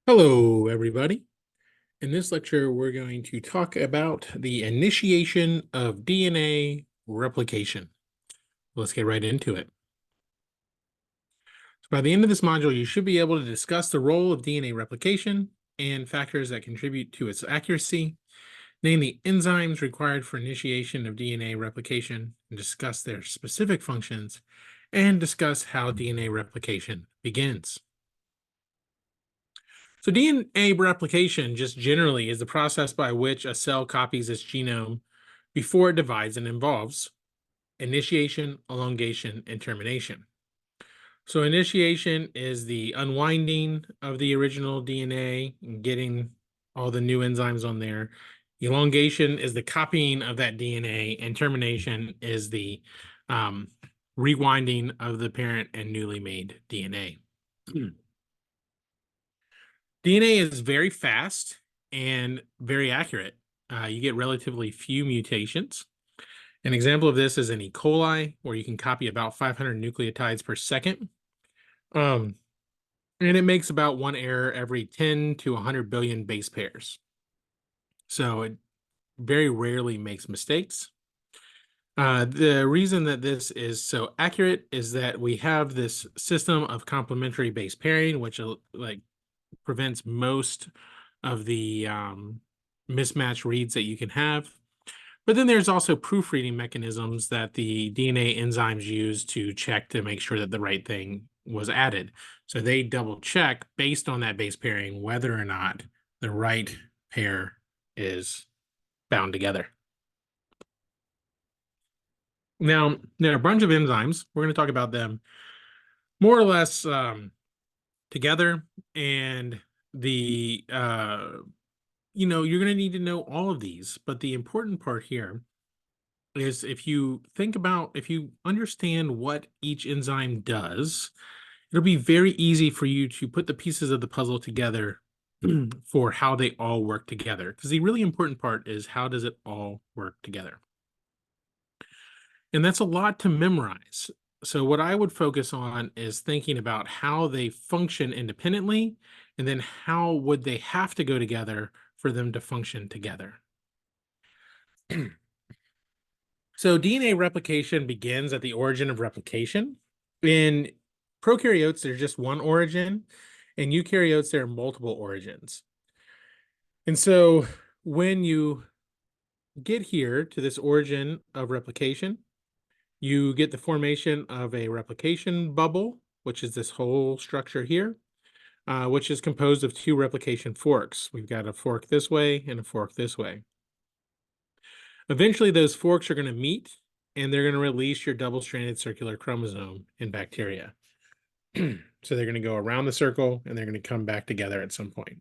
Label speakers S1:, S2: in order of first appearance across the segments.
S1: Hello, everybody. In this lecture, we're going to talk about the initiation of DNA replication. Let's get right into it. So by the end of this module, you should be able to discuss the role of DNA replication and factors that contribute to its accuracy, name the enzymes required for initiation of DNA replication, and discuss their specific functions, and discuss how DNA replication begins. So DNA replication just generally is the process by which a cell copies its genome before it divides and involves initiation, elongation, and termination. So initiation is the unwinding of the original DNA and getting all the new enzymes on there. Elongation is the copying of that DNA, and termination is the rewinding of the parent and newly made DNA. DNA is very fast and very accurate. You get relatively few mutations. An example of this is in E. coli, where you can copy about 500 nucleotides per second. And it makes about one error every 10 to 100 billion base pairs. So it very rarely makes mistakes. The reason that this is so accurate is that we have this system of complementary base pairing, which prevents most of the mismatch reads that you can have. But then there's also proofreading mechanisms that the DNA enzymes use to check to make sure that the right thing was added. So they double check based on that base pairing whether or not the right pair is bound together. Now, there are a bunch of enzymes. We're going to talk about them more or less together, and the you're going to need to know all of these, but the important part here is if you understand what each enzyme does, it'll be very easy for you to put the pieces of the puzzle together for how they all work together, because the really important part is how does it all work together. And that's a lot to memorize. So what I would focus on is thinking about how they function independently, and then how would they have to go together for them to function together. So DNA replication begins at the origin of replication. In prokaryotes, there's just one origin. In eukaryotes, there are multiple origins. And so when you get here to this origin of replication, you get the formation of a replication bubble, which is this whole structure here, which is composed of two replication forks. We've got a fork this way and a fork this way. Eventually, those forks are going to meet, and they're going to release your double-stranded circular chromosome in bacteria. So they're going to go around the circle, and they're going to come back together at some point.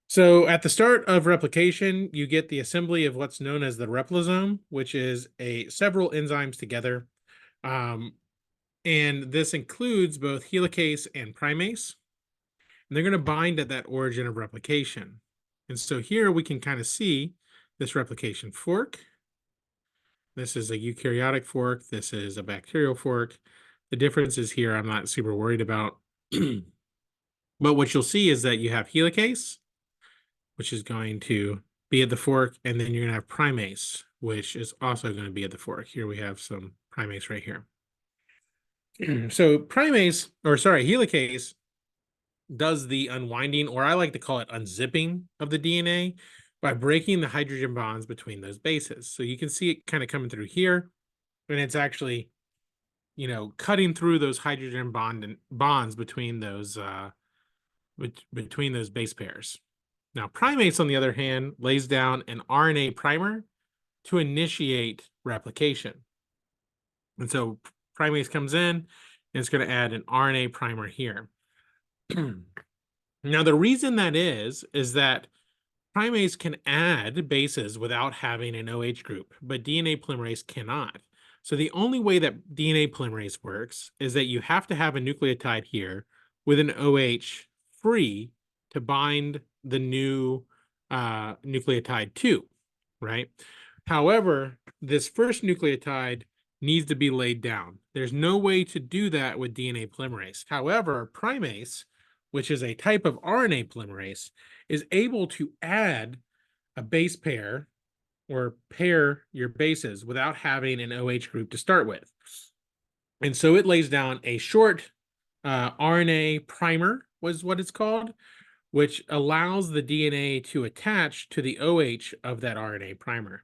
S1: So at the start of replication, you get the assembly of what's known as the replisome, which is several enzymes together. And this includes both helicase and primase. And they're going to bind at that origin of replication. And so here we can kind of see this replication fork. This is a eukaryotic fork. This is a bacterial fork. The differences here I'm not super worried about. But what you'll see is that you have helicase, which is going to be at the fork, and then you're going to have primase, which is also going to be at the fork. Here we have some primase right here. So helicase does the unwinding, or I like to call it unzipping of the DNA by breaking the hydrogen bonds between those bases. So you can see it kind of coming through here, and it's actually, cutting through those hydrogen bonds between those base pairs. Now, primase, on the other hand, lays down an RNA primer to initiate replication. And so primase comes in, and it's going to add an RNA primer here. Now, the reason that is that primase can add bases without having an OH group, but DNA polymerase cannot. So the only way that DNA polymerase works is that you have to have a nucleotide here with an OH free to bind the new nucleotide to, right? However, this first nucleotide needs to be laid down. There's no way to do that with DNA polymerase. However, primase, which is a type of RNA polymerase, is able to add a base pair or pair your bases without having an OH group to start with. And so it lays down a short RNA primer, was what it's called, which allows the DNA to attach to the OH of that RNA primer.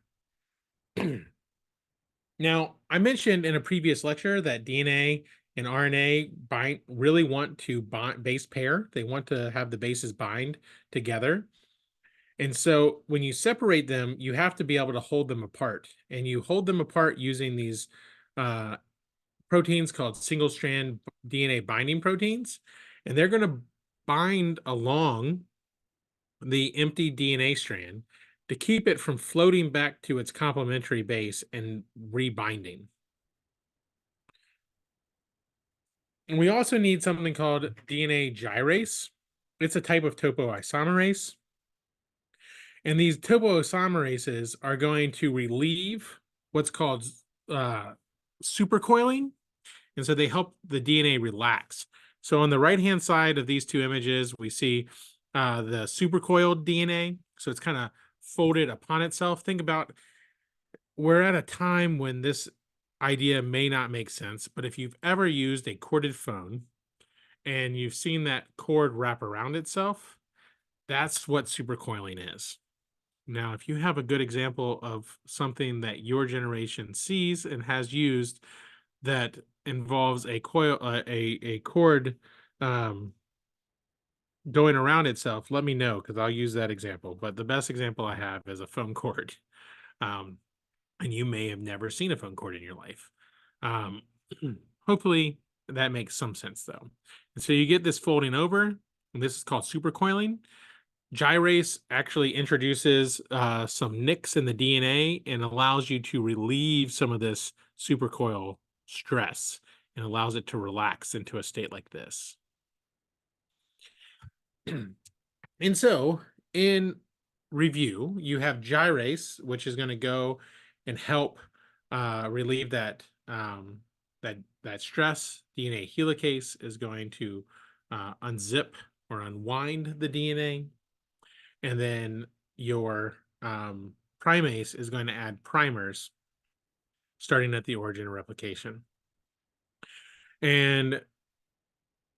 S1: Now, I mentioned in a previous lecture that DNA and RNA really want to base pair. They want to have the bases bind together. And so when you separate them, you have to be able to hold them apart. And you hold them apart using these proteins called single-strand DNA binding proteins. And they're going to bind along the empty DNA strand to keep it from floating back to its complementary base and rebinding. And we also need something called DNA gyrase. It's a type of topoisomerase. And these topoisomerases are going to relieve what's called supercoiling. And so they help the DNA relax. So on the right-hand side of these two images, we see the supercoiled DNA. So it's kind of folded upon itself. Think about, we're at a time when this idea may not make sense, but if you've ever used a corded phone and you've seen that cord wrap around itself, that's what supercoiling is. Now, if you have a good example of something that your generation sees and has used that involves a coil, a cord going around itself, let me know, because I'll use that example. But the best example I have is a phone cord. And you may have never seen a phone cord in your life. Hopefully that makes some sense though. And so you get this folding over, and this is called supercoiling. Gyrase actually introduces some nicks in the DNA and allows you to relieve some of this supercoil stress and allows it to relax into a state like this. And so in review, you have gyrase, which is going to go and help relieve that that stress. DNA helicase is going to unzip or unwind the DNA. And then your primase is going to add primers starting at the origin of replication. And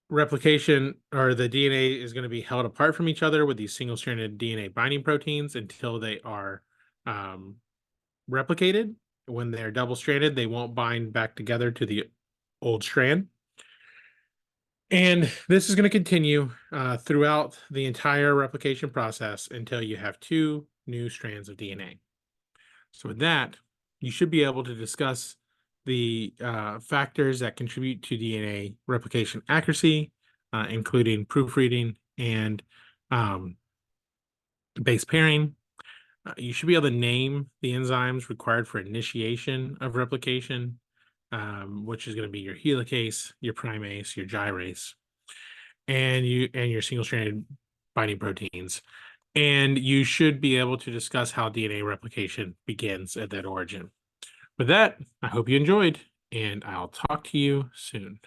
S1: replication, or the DNA, is going to be held apart from each other with these single-stranded DNA binding proteins until they are replicated. When they're double-stranded, they won't bind back together to the old strand. And this is going to continue throughout the entire replication process until you have 2 new strands of DNA. So with that, you should be able to discuss the factors that contribute to DNA replication accuracy, including proofreading and base pairing. You should be able to name the enzymes required for initiation of replication, which is going to be your helicase, your primase, your gyrase, and your single-stranded binding proteins. And you should be able to discuss how DNA replication begins at that origin. With that, I hope you enjoyed, and I'll talk to you soon.